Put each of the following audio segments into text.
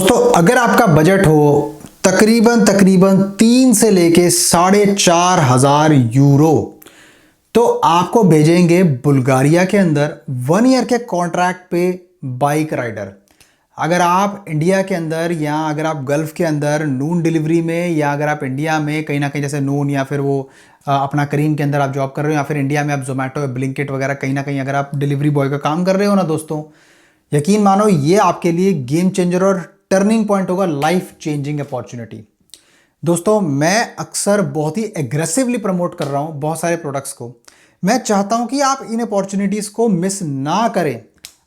दोस्तों अगर आपका बजट हो तकरीबन 3 से लेके 4,500 यूरो तो आपको भेजेंगे बुल्गारिया के अंदर 1 ईयर के कॉन्ट्रैक्ट पे बाइक राइडर। अगर आप इंडिया के अंदर या अगर आप गल्फ के अंदर नून डिलीवरी में या अगर आप इंडिया में कहीं ना कहीं जैसे नून या फिर वो अपना करीम के अंदर आप जॉब कर रहे हो या फिर इंडिया में आप जोमेटो ब्लिंकिट वगैरह कहीं ना कहीं अगर आप डिलीवरी बॉय का काम कर रहे हो ना दोस्तों, यकीन मानो ये आपके लिए गेम चेंजर और टर्निंग पॉइंट होगा, लाइफ चेंजिंग अपॉर्चुनिटी। दोस्तों मैं अक्सर बहुत ही एग्रेसिवली प्रमोट कर रहा हूं बहुत सारे प्रोडक्ट्स को। मैं चाहता हूं कि आप इन अपॉर्चुनिटीज़ को मिस ना करें।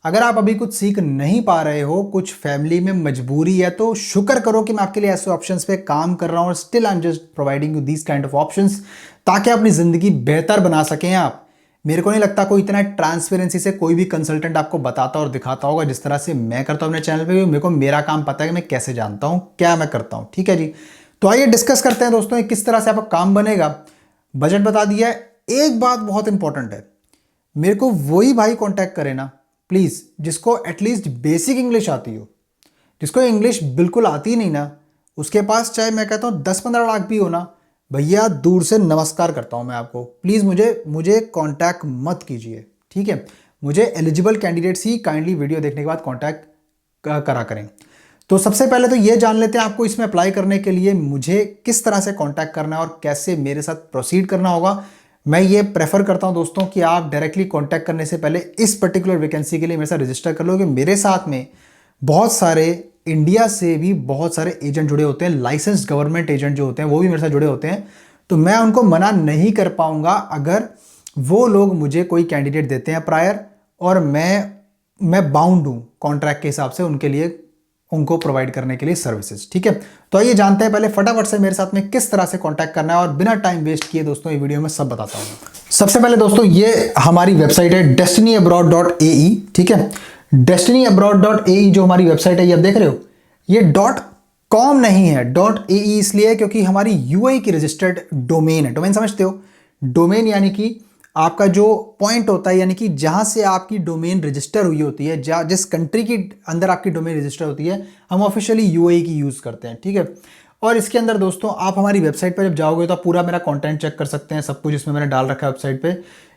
अगर आप अभी कुछ सीख नहीं पा रहे हो, कुछ फैमिली में मजबूरी है, तो शुक्र करो कि मैं आपके लिए ऐसे ऑप्शंस पे काम कर रहा हूं और still I am just providing you these kind of options ताकि अपनी ज़िंदगी बेहतर बना सकें आप। मेरे को नहीं लगता कोई इतना ट्रांसपेरेंसी से कोई भी कंसल्टेंट आपको बताता और दिखाता होगा जिस तरह से मैं करता हूं अपने चैनल पे। मेरे को मेरा काम पता है कि मैं कैसे जानता हूं क्या मैं करता हूं। ठीक है जी, तो आइए डिस्कस करते हैं दोस्तों किस तरह से आपका काम बनेगा। बजट बता दिया है। एक बात बहुत इंपॉर्टेंट है, मेरे को वही भाई कांटेक्ट करे ना प्लीज़ जिसको एटलीस्ट बेसिक इंग्लिश आती हो। जिसको इंग्लिश बिल्कुल आती नहीं ना, उसके पास चाहे मैं कहता हूँ 10-15 लाख भी हो ना, भैया दूर से नमस्कार करता हूँ मैं आपको। प्लीज़ मुझे कांटेक्ट मत कीजिए, ठीक है। मुझे एलिजिबल कैंडिडेट्स ही काइंडली वीडियो देखने के बाद कांटेक्ट करा करें। तो सबसे पहले तो ये जान लेते हैं आपको इसमें अप्लाई करने के लिए मुझे किस तरह से कांटेक्ट करना है और कैसे मेरे साथ प्रोसीड करना होगा। मैं ये प्रेफर करता हूं दोस्तों कि आप डायरेक्टली कांटेक्ट करने से पहले इस पर्टिकुलर वैकेंसी के लिए मेरे साथ रजिस्टर कर लो कि मेरे साथ में बहुत सारे इंडिया से भी बहुत सारे एजेंट जुड़े होते हैं, लाइसेंस्ड गवर्नमेंट एजेंट जो होते हैं वो भी मेरे साथ जुड़े होते हैं। तो मैं उनको मना नहीं कर पाऊंगा अगर वो लोग मुझे कोई कैंडिडेट देते हैं प्रायर और मैं बाउंड हूं कॉन्ट्रैक्ट के हिसाब से उनके लिए उनको प्रोवाइड करने के लिए सर्विसेज। ठीक है, तो आइए जानते हैं पहले फटाफट से मेरे साथ में किस तरह से कांटेक्ट करना है और बिना टाइम वेस्ट किए दोस्तों ये वीडियो में सब बताता हूं। सबसे पहले दोस्तों ये हमारी वेबसाइट है destinyabroad.ae। ठीक है, destinyabroad.ae जो हमारी वेबसाइट है ये आप देख रहे हो, ये .com नहीं है, .ae इसलिए है क्योंकि हमारी यूएई की रजिस्टर्ड डोमेन है। डोमेन समझते हो, डोमेन यानी कि आपका जो पॉइंट होता है, यानी कि जहां से आपकी डोमेन रजिस्टर हुई होती है, जिस कंट्री के अंदर आपकी डोमेन रजिस्टर होती है, हम ऑफिशियली यूएई की यूज़ करते हैं। ठीक है, और इसके अंदर दोस्तों आप हमारी वेबसाइट पर जब जाओगे तो आप पूरा मेरा कंटेंट चेक कर सकते हैं, सब कुछ इसमें मैंने डाल रखा है वेबसाइट पे।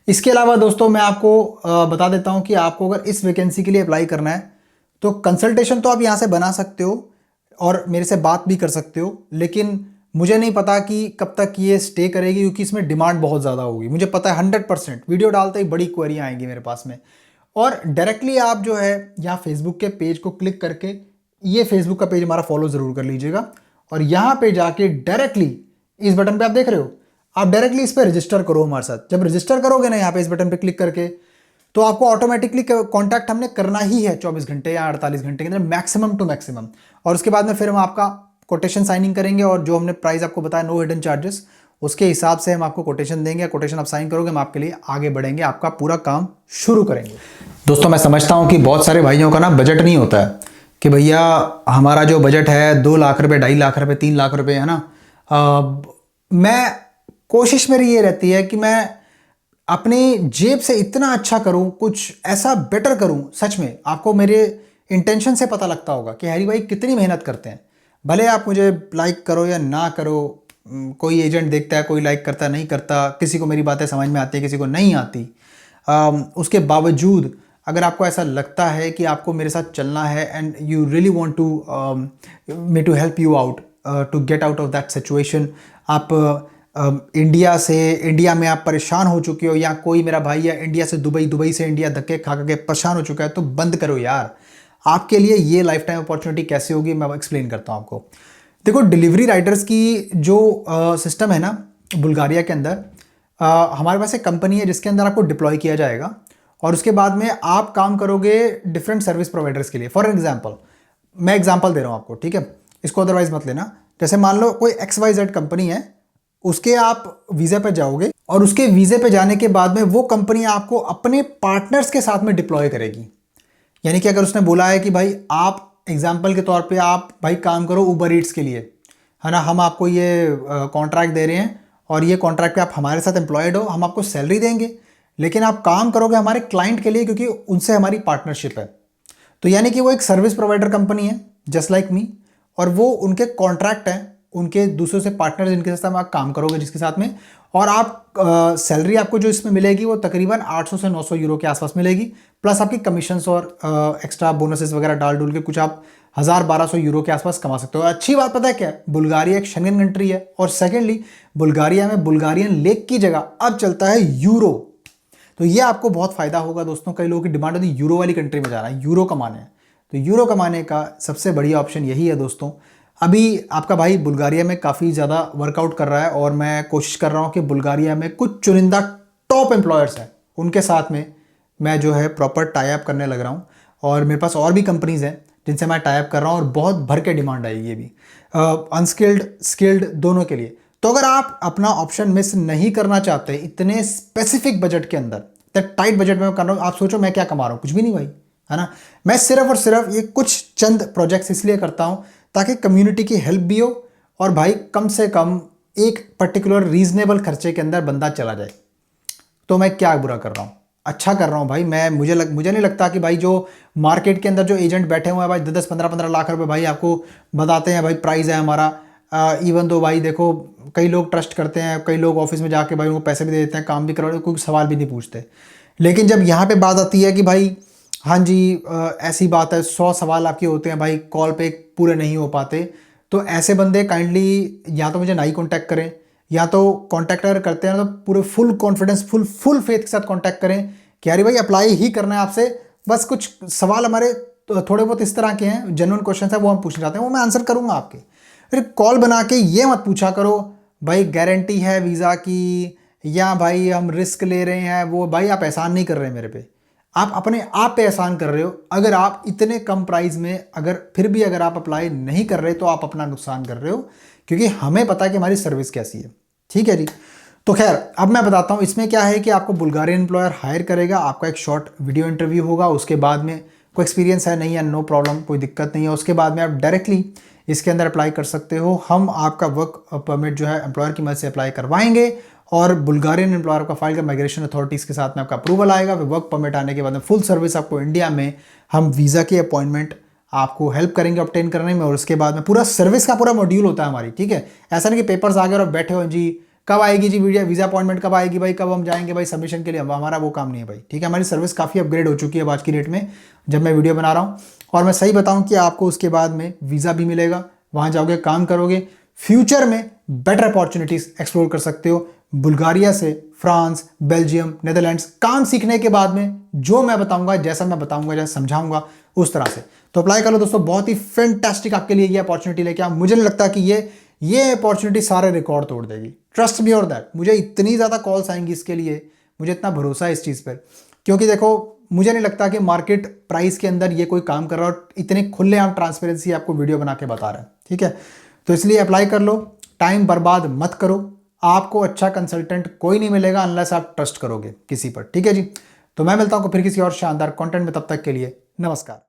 इसके अलावा दोस्तों मैं आपको बता देता हूँ कि आपको अगर इस वैकेंसी के लिए अप्लाई करना है तो कंसल्टेशन तो आप यहाँ से बना सकते हो और मेरे से बात भी कर सकते हो, लेकिन मुझे नहीं पता कि कब तक ये स्टे करेगी क्योंकि इसमें डिमांड बहुत ज़्यादा होगी। मुझे पता है 100% वीडियो डालते ही बड़ी क्वेरियाँ आएंगी मेरे पास में। और डायरेक्टली आप जो है यहाँ फेसबुक के पेज को क्लिक करके, ये फेसबुक का पेज हमारा फॉलो ज़रूर कर लीजिएगा और यहाँ पे जाके डायरेक्टली इस बटन पे आप देख रहे हो, आप डायरेक्टली इस पर रजिस्टर करो हमारे साथ। जब रजिस्टर करोगे ना यहाँ पे इस बटन पे क्लिक करके, तो आपको ऑटोमेटिकली कॉन्टैक्ट हमने करना ही है 24 घंटे या 48 घंटे के अंदर मैक्सिमम टू मैक्सिमम। और उसके बाद में फिर हम आपका कोटेशन साइनिंग करेंगे और जो हमने प्राइस आपको बताया नो हिडन चार्जेस, उसके हिसाब से हम आपको कोटेशन देंगे। कोटेशन आप साइन करोगे, हम आपके लिए आगे बढ़ेंगे, आपका पूरा काम शुरू करेंगे। दोस्तों मैं समझता हूं कि बहुत सारे भाइयों का ना बजट नहीं होता है कि भैया हमारा जो बजट है 2 लाख रुपए, 2.5 लाख रुपए, 3 लाख रुपए, है ना। मैं कोशिश मेरी ये रहती है कि मैं अपनी जेब से इतना अच्छा करूं, कुछ ऐसा बेटर करूं। सच में आपको मेरे इंटेंशन से पता लगता होगा कि हैरी भाई कितनी मेहनत करते हैं। भले आप मुझे लाइक करो या ना करो, कोई एजेंट देखता है, कोई लाइक करता नहीं करता, किसी को मेरी बातें समझ में आती है, किसी को नहीं आती। उसके बावजूद अगर आपको ऐसा लगता है कि आपको मेरे साथ चलना है and you really want to help you out to get out of that situation, आप इंडिया में आप परेशान हो चुके हो या कोई मेरा भाई या इंडिया से दुबई, दुबई से इंडिया धक्के खा के परेशान हो चुका है, तो बंद करो यार। आपके लिए ये लाइफ टाइम अपॉर्चुनिटी कैसे होगी मैं एक्सप्लेन करता हूँ आपको। देखो डिलीवरी राइडर्स की जो सिस्टम है ना बुल्गारिया के अंदर, हमारे पास एक कंपनी है जिसके अंदर आपको डिप्लॉय किया जाएगा और उसके बाद में आप काम करोगे डिफरेंट सर्विस प्रोवाइडर्स के लिए। फॉर एग्जांपल मैं एग्जांपल दे रहा हूँ आपको, ठीक है, इसको अदरवाइज मत लेना। जैसे मान लो कोई XYZ कंपनी है, उसके आप वीज़ा पे जाओगे और उसके वीज़े पे जाने के बाद में वो कंपनी आपको अपने पार्टनर्स के साथ में डिप्लॉय करेगी। यानी कि अगर उसने बोला है कि भाई आप एग्जाम्पल के तौर पे आप भाई काम करो उबर ईट्स के लिए, है ना, हम आपको ये कॉन्ट्रैक्ट दे रहे हैं और ये कॉन्ट्रैक्ट पे आप हमारे साथ एम्प्लॉयड हो, हम आपको सैलरी देंगे, लेकिन आप काम करोगे हमारे क्लाइंट के लिए क्योंकि उनसे हमारी पार्टनरशिप है। तो यानी कि वो एक सर्विस प्रोवाइडर कंपनी है, जस्ट लाइक मी, और वो उनके कॉन्ट्रैक्ट हैं, उनके दूसरों से पार्टनर जिनके साथ आप काम करोगे, जिसके साथ में, और आप सैलरी आपको जो इसमें मिलेगी वो तकरीबन 800 से 900 यूरो के आसपास मिलेगी, प्लस आपकी कमीशंस और एक्स्ट्रा बोनसेस वगैरह डाल डूल के कुछ आप 1000-1200 यूरो के आसपास कमा सकते हो। अच्छी बात पता है क्या है, बुल्गारिया एक शेंगन कंट्री है, और सेकेंडली बुल्गारिया में बुल्गारियन लेक की जगह अब चलता है यूरो। तो ये आपको बहुत फायदा होगा दोस्तों। कई लोगों की डिमांड होती है यूरो वाली कंट्री में जाना है, यूरो कमाने हैं, तो यूरो कमाने का सबसे बढ़िया ऑप्शन यही है दोस्तों। अभी आपका भाई बुल्गारिया में काफ़ी ज़्यादा वर्कआउट कर रहा है, और मैं कोशिश कर रहा हूँ कि बुल्गारिया में कुछ चुनिंदा टॉप एम्प्लॉयर्स हैं, उनके साथ में मैं जो है प्रॉपर टाई अप करने लग रहा हूँ। और मेरे पास और भी कंपनीज़ हैं जिनसे मैं टाई अप कर रहा हूँ, और बहुत भर के डिमांड आएगी ये भी, अनस्किल्ड स्किल्ड दोनों के लिए। तो अगर आप अपना ऑप्शन मिस नहीं करना चाहते इतने स्पेसिफिक बजट के अंदर, टाइट बजट में कर रहा हूँ, आप सोचो मैं क्या कमा रहा हूँ, कुछ भी नहीं भाई, है ना। मैं सिर्फ और सिर्फ ये कुछ चंद प्रोजेक्ट्स इसलिए करता हूँ ताकि कम्युनिटी की हेल्प भी हो, और भाई कम से कम एक पर्टिकुलर रीजनेबल खर्चे के अंदर बंदा चला जाए। तो मैं क्या बुरा कर रहा हूँ, अच्छा कर रहा हूँ भाई। मुझे नहीं लगता कि भाई जो मार्केट के अंदर जो एजेंट बैठे हुए हैं भाई 10-15 लाख रुपए भाई आपको बताते हैं भाई प्राइस है हमारा, इवन तो भाई देखो कई लोग ट्रस्ट करते हैं, कई लोग ऑफिस में जाके भाई उनको पैसे भी दे देते हैं, काम भी करवाते, कोई सवाल भी नहीं पूछते। लेकिन जब यहाँ पे बात आती है कि भाई हाँ जी ऐसी बात है, 100 सवाल आपके होते हैं भाई, कॉल पे पूरे नहीं हो पाते, तो ऐसे बंदे काइंडली या तो मुझे ना ही कॉन्टैक्ट करें, या तो कॉन्टैक्ट अगर करते हैं तो पूरे फुल कॉन्फिडेंस फुल फेथ के साथ कॉन्टैक्ट करें कि अरे भाई अप्लाई ही करना है आपसे, बस कुछ सवाल हमारे थोड़े बहुत इस तरह के हैं, जेन्युइन क्वेश्चन है वो हम पूछना चाहते हैं, वो मैं आंसर करूँगा आपके। फिर कॉल बना के ये मत पूछा करो भाई गारंटी है वीज़ा की, या भाई हम रिस्क ले रहे हैं, वो भाई आप एहसान नहीं कर रहे हैं मेरे पे, आप अपने आप पे एहसान कर रहे हो। अगर आप इतने कम प्राइस में फिर भी अगर आप अप्लाई नहीं कर रहे तो आप अपना नुकसान कर रहे हो, क्योंकि हमें पता है कि हमारी सर्विस कैसी है। ठीक है जी। तो खैर अब मैं बताता हूँ इसमें क्या है कि आपको बुल्गारियन एम्प्लॉयर हायर करेगा, आपका एक शॉर्ट वीडियो इंटरव्यू होगा, उसके बाद में कोई एक्सपीरियंस है नहीं है, नो प्रॉब्लम, कोई दिक्कत नहीं है, उसके बाद में आप डायरेक्टली इसके अंदर अप्लाई कर सकते हो। हम आपका वर्क परमिट जो है एम्प्लॉयर की मदद से अप्लाई करवाएंगे, और बुल्गारियन एम्प्लॉयर का फाइल का माइग्रेशन अथॉरिटीज़ के साथ में आपका अप्रूवल आएगा। फिर वर्क परमिट आने के बाद में फुल सर्विस आपको इंडिया में, हम वीज़ा की अपॉइंटमेंट आपको हेल्प करेंगे ऑब्टेन करने में, और उसके बाद में पूरा सर्विस का पूरा मॉड्यूल होता है हमारी। ठीक है, ऐसा नहीं कि पेपर्स आ गए और बैठे हो जी कब आएगी जी वीज़ा अपॉइंटमेंट कब आएगी भाई, कब हम जाएंगे भाई सबमिशन के लिए, हमारा वो काम नहीं है भाई। ठीक है, हमारी सर्विस काफ़ी अपग्रेड हो चुकी है आज की डेट में जब मैं वीडियो बना रहा हूँ। और मैं सही बताऊँ कि आपको उसके बाद में वीज़ा भी मिलेगा, वहाँ जाओगे काम करोगे, फ्यूचर में बेटर अपॉर्चुनिटीज़ एक्सप्लोर कर सकते हो। बुल्गारिया से फ्रांस, बेल्जियम, नेदरलैंड्स काम सीखने के बाद में जो मैं बताऊंगा, जैसा मैं बताऊंगा, जैसा समझाऊंगा उस तरह से, तो अप्लाई कर लो दोस्तों। बहुत ही फैंटास्टिक आपके लिए ये अपॉर्चुनिटी लेके आओ। मुझे नहीं लगता कि ये अपॉर्चुनिटी सारे रिकॉर्ड तोड़ देगी, ट्रस्ट मी और दैट। मुझे इतनी ज़्यादा कॉल्स आएंगी इसके लिए, मुझे इतना भरोसा है इस चीज़ पर, क्योंकि देखो मुझे नहीं लगता कि मार्केट प्राइस के अंदर ये कोई काम कर रहा है और इतने खुले आम ट्रांसपेरेंसी आपको वीडियो बना के बता रहा है। ठीक है, तो इसलिए अप्लाई कर लो, टाइम बर्बाद मत करो। आपको अच्छा कंसल्टेंट कोई नहीं मिलेगा अनलेस आप ट्रस्ट करोगे किसी पर। ठीक है जी, तो मैं मिलता हूँ फिर किसी और शानदार कंटेंट में, तब तक के लिए नमस्कार।